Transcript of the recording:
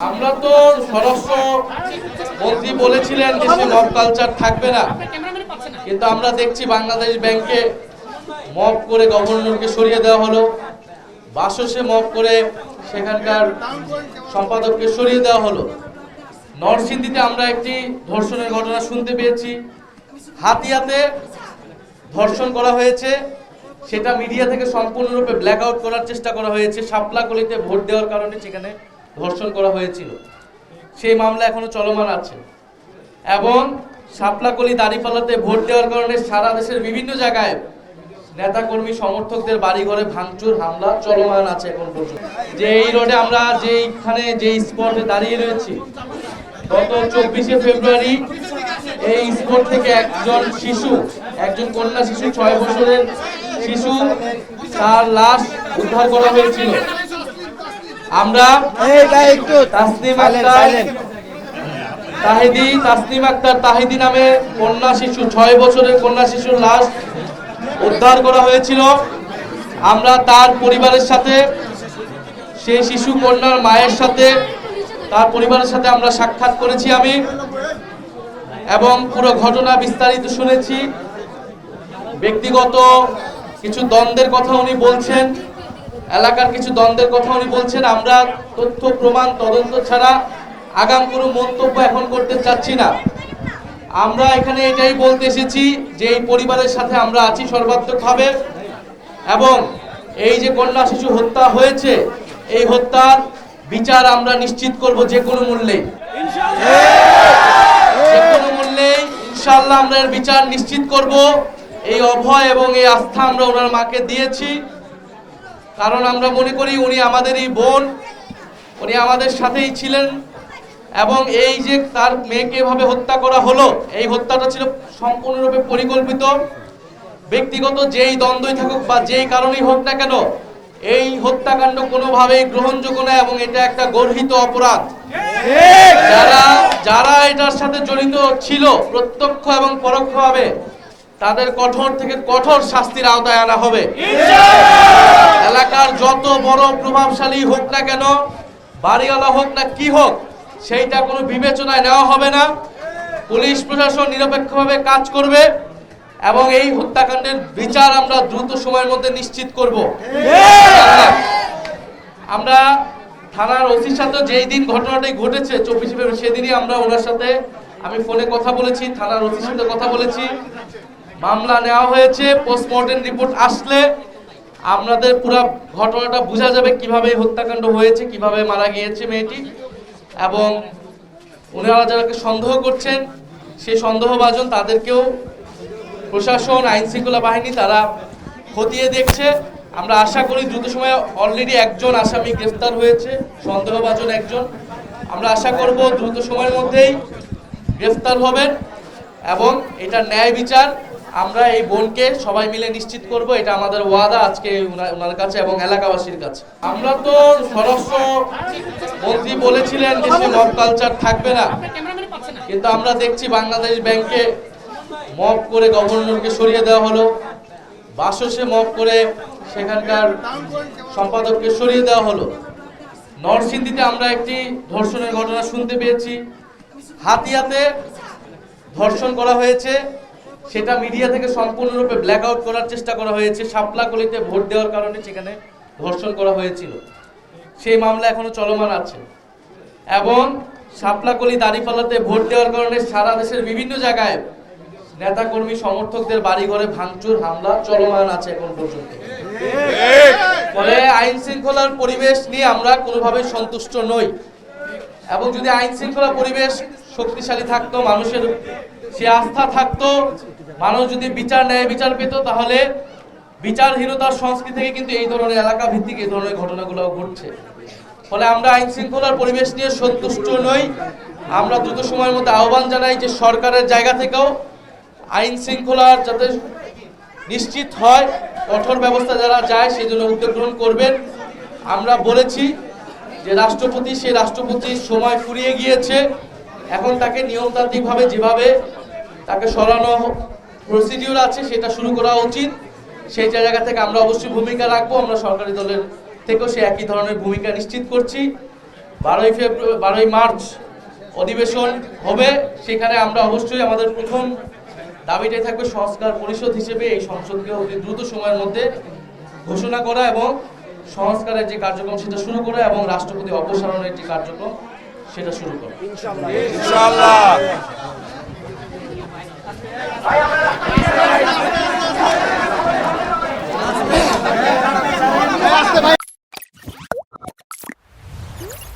আমরা তো স্বরাষ্ট্র মন্ত্রী বলেছিলেন দেশে মব কালচার থাকবে না, কিন্তু আমরা দেখছি বাংলাদেশ ব্যাংকে মব করে গভর্নরকে সরিয়ে দেওয়া হলো, বাসসে মব করে সেখানকার সম্পাদককে সরিয়ে দেওয়া হলো। নরসিংদীতে আমরা একটি ধর্ষণের ঘটনা শুনতে পেয়েছি, হাতিয়াতে ধর্ষণ করা হয়েছে, সেটা মিডিয়া থেকে সম্পূর্ণরূপে ব্ল্যাক আউট করার চেষ্টা করা হয়েছে। শাপলাকলিতে ভোট দেওয়ার কারণে সেখানে ধর্ষণ করা হয়েছিল, সেই মামলা এখনো চলমান আছে। এবং শাপলাকলি দাঁড়িপাল্লাতে ভোট দেওয়ার কারণে সারা দেশের বিভিন্ন জায়গায় নেতাকর্মী সমর্থকদের বাড়িঘরে ভাঙচুর হামলা চলমান আছে এখন পর্যন্ত। যে এই রোডে আমরা যেখানে যে স্পটে দাঁড়িয়ে রয়েছি, গত 24শে ফেব্রুয়ারি এই স্পট থেকে একজন কন্যা শিশু 6 বছরের শিশু, তার লাশ উদ্ধার করা হয়েছিল। আমরা তাসনিম আক্তার তাহিদি নামে কন্যা শিশু 6 বছরের কন্যা শিশুর লাশ উদ্ধার করা হয়েছিল। আমরা তার পরিবারের সাথে, সেই শিশু কন্যার মায়ের সাথে, তার পরিবারের সাথে আমরা সাক্ষাৎ করেছি আমি, এবং পুরো ঘটনা বিস্তারিত শুনেছি। ব্যক্তিগত কিছু দ্বন্দ্বের কথা উনি বলছেন, এলাকার কিছু দ্বন্দ্বের কথা উনি বলছেন। আমরা তথ্য প্রমাণ তদন্ত ছাড়া আগাম কোনো মন্তব্য এখন করতে চাচ্ছি না। আমরা এখানে এটাই বলতে এসেছি যে এই পরিবারের সাথে আমরা আছি সর্বাত্মকভাবে, এবং এই যে কন্যা শিশু হত্যা হয়েছে, এই হত্যার বিচার আমরা নিশ্চিত করব যে কোনো মূল্যে, ইনশাআল্লাহ আমরা এর বিচার নিশ্চিত করব। এই অভয় এবং এই আস্থা আমরা ওনার মাকে দিয়েছি, কারণ আমরা মনে করি উনি আমাদেরই বোন, উনি আমাদের সাথেই ছিলেন। এবং এই যে তার মেয়েকে এভাবে হত্যা করা হলো, এই হত্যাটা ছিল সম্পূর্ণরূপে পরিকল্পিত। ব্যক্তিগত যেই দ্বন্দ্বই থাকুক বা যেই কারণেই হোক না কেন, এই হত্যাকাণ্ড কোনোভাবেই গ্রহণযোগ্য নয় এবং এটা একটা গর্হিত অপরাধ। যারা এটার সাথে জড়িত ছিল প্রত্যক্ষ এবং পরোক্ষভাবে, তাদের কঠোর থেকে কঠোর শাস্তির আওতায় আনা হবে। এলাকার যত বড় প্রভাবশালী হোক না কেন, বাড়িওয়ালা হোক না কি হোক, সেইটা কোনো বিবেচনায় নেওয়া হবে না। পুলিশ প্রশাসন নিরপেক্ষভাবে কাজ করবে এবং এই হত্যাকাণ্ডের বিচার আমরা দ্রুত সময়ের মধ্যে নিশ্চিত করব। আমরা থানার ওসির সাথে যেই দিন ঘটনাটি ঘটেছে 24শে ফেব্রুয়ারি, সেদিনই আমরা ওনার সাথে আমি ফোনে কথা বলেছি, থানার ওসির সাথে কথা বলেছি। মামলা নেওয়া হয়েছে, পোস্টমর্টেম রিপোর্ট আসলে আপনাদের পুরো ঘটনাটা বোঝা যাবে কিভাবে হত্যাকাণ্ড হয়েছে, কিভাবে মারা গিয়েছে মেয়েটি। এবং ওনারা যারাকে সন্দেহ করছেন, সেই সন্দেহভাজন তাদেরকেও প্রশাসন, আইন শৃঙ্খলা বাহিনী তারা খতিয়ে দেখছে। আমরা আশা করি দ্রুত সময়ে, অলরেডি একজন আসামি গ্রেফতার হয়েছে, সন্দেহভাজন একজন। আমরা আশা করব দ্রুত সময়ের মধ্যেই গ্রেফতার হবেন এবং এটা ন্যায় বিচার আমরা এই বোনকে সবাই মিলে নিশ্চিত করব। এটা আমাদের ওয়াদা আজকে ওনার কাছে এবং এলাকাবাসীর কাছে। আমরা তো স্বরাষ্ট্র মন্ত্রী বলেছিলেন দেশে মব কালচার থাকবে না, কিন্তু আমরা দেখছি বাংলাদেশ ব্যাংকে মব করে গভর্নরকে সরিয়ে দেওয়া হলো, বাসসে মব করে সেখানকার সম্পাদককে সরিয়ে দেওয়া হলো। নরসিংদীতে আমরা একটি ধর্ষণের ঘটনা শুনতে পেয়েছি, হাতিয়াতে ধর্ষণ করা হয়েছে, সেটা মিডিয়া থেকে সম্পূর্ণরূপে ব্ল্যাক আউট করার চেষ্টা করা হয়েছে। শাপলাকলিতে ভোট দেওয়ার কারণে সেখানে ধর্ষণ করা হয়েছিল, সেই মামলা এখনো চলমান আছে। এবং শাপলাকলি দাঁড়িপাল্লাতে ভোট দেওয়ার কারণে সারা দেশের বিভিন্ন জায়গায় নেতাকর্মী সমর্থকদের বাড়িঘরে ভাঙচুর হামলা চলমান আছে এখন পর্যন্ত। ফলে আইন শৃঙ্খলার পরিবেশ নিয়ে আমরা কোনোভাবে সন্তুষ্ট নই, এবং যদি আইন শৃঙ্খলা পরিবেশ শক্তিশালী থাকতো, মানুষের সে আস্থা থাকতো, মানুষ যদি বিচার ন্যায় বিচার পেত, তাহলে বিচারহীনতার সংস্কৃতি থেকে কিন্তু এই ধরনের এলাকা ভিত্তিক এই ধরনের ঘটনাগুলো ঘটছে। ফলে আমরা আইন শৃঙ্খলার পরিবেশ নিয়ে সন্তুষ্ট নই। আমরা দ্রুত সময়ের মধ্যে আহ্বান জানাই যে সরকারের জায়গা থেকেও আইন শৃঙ্খলার যাতে নিশ্চিত হয়, কঠোর ব্যবস্থা যারা যায় সেই জন্য উদ্যোগ গ্রহণ করবেন। আমরা বলেছি যে সেই রাষ্ট্রপতির সময় ফুরিয়ে গিয়েছে, এখন তাকে নিয়মতান্ত্রিকভাবে যেভাবে তাকে সরানো প্রসিডিউর আছে সেটা শুরু করা উচিত। সেই জায়গা থেকে আমরা অবশ্যই ভূমিকা রাখবো। আমরা সরকারি দলের থেকেও সে একই ধরনের ভূমিকা নিশ্চিত করছি। 12ই মার্চ অধিবেশন হবে। সেখানে আমরা অবশ্যই আমাদের প্রথম দাবিটাই থাকবে সংস্কার পরিষদ হিসেবে এই সংসদকে অতি দ্রুত সময়ের মধ্যে ঘোষণা করা এবং সংস্কারের যে কার্যক্রম সেটা শুরু করা এবং রাষ্ট্রপতি অপসারণের যে কার্যক্রম সেটা শুরু করা ইনশাআল্লাহ।